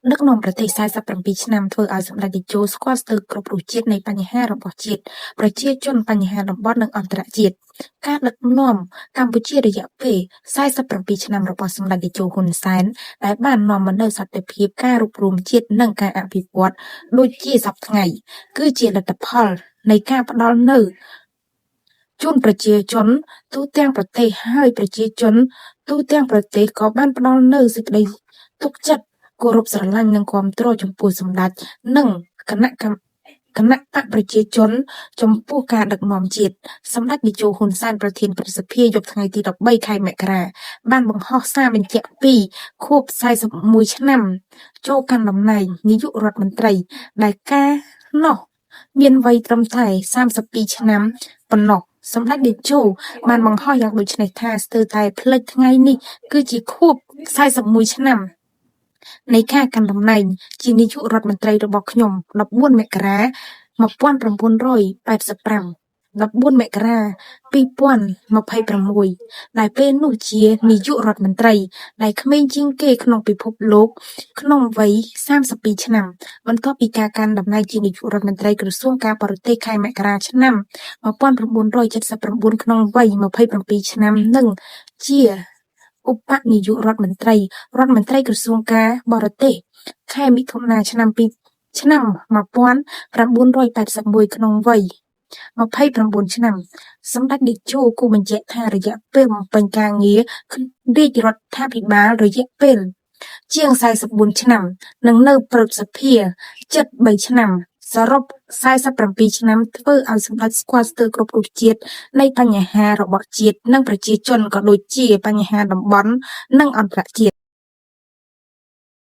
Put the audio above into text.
ដឹកនាំប្រទេស47ឆ្នាំធ្វើឲ្យសម្ដេចតេជោស្គាល់ស្ទើរគ្រប់រសជាតិនៃបញ្ហារបស់ជាតិប្រជាជនបញ្ហាតំបន់និងអន្តរជាតិការដឹកនាំកម្ពុជារយៈពេល47ឆ្នាំរបស់សម្ដេចតេជោហ៊ុនសែនដែលបាននាំមកនូវសន្តិភាពការរួបរวมជាតិនិងការអភិវឌ្ឍដូចជាសពថ្ងៃគឺជាលទ្ធផលនៃការផ្ដល់នូវជូនប្រជាជនទូទាំងប្រទេសហើយប្រជាជនទូទាំងប្រទេសក៏បានផ្ដល់នូវសេចក្តីទុកចិត្តគោរពស្រឡាញ់និងគាំទ្រចំពោះសម្ដេចនិងគណៈបកប្រជាជនចំពោះការដឹកនាំជាតិសម្ដេចតេជោហ៊ុនសែនប្រធានព្រឹទ្ធសភាយប់ថ្ងៃទី13ខែមករាបានបង្ហោះសារបញ្ជាក់ពីខួប41ឆ្នាំចូលកាន់តំណែងនាយករដ្ឋមន្ត្រីដែលការនោះមានវ័យត្រឹមតែ32ឆ្នាំប៉ុណ្ណោះសម្ដេចតេជោបានបង្ហោះយ៉ាងដូចនេះថាស្ទើរតែផ្លេចថ្ងៃនេះគឺជាខួប41ឆ្នាំនៃការកាន់តំណែងជានាយករដ្ឋមន្ត្រីរបស់ខ្ញុំ14មករា1985 14មករា2026ដែលពេលនោះជានាយករដ្ឋមន្ត្រីដែលក្មេងជាងគេក្នុងពិភពលោកក្នុងវ័យ32ឆ្នាំបន្ទាប់ពីការកាន់តំណែងជានាយករដ្ឋមន្ត្រីក្រសួងការបរទេសខែមករាឆ្នាំ1979ក្នុងវ័យ27ឆ្នាំនិងជាឧបនាយករដ្ឋមន្ត្រីក្រសួងការបរទេសខែមិថុនាឆ្នាំ1981ក្នុងវ័យ29ឆ្នាំសម្ដេចតេជោគូបញ្ជាក់ថារយៈពេលបំពេញការងាររាជរដ្ឋាភិបាលរយៈពេលជាង44ឆ្នាំនិងនៅព្រឹទ្ធសភាជិត3ឆ្នាំសរុប47ឆ្នាំធ្វើឲ្យសម្ដេចស្គាល់ស្ទើរគ្រប់រសជាតិនៃបញ្ហារបស់ជាតិនិងប្រជាជនក៏ដូចជាបញ្ហាតំបន់និងអន្តរជាតិ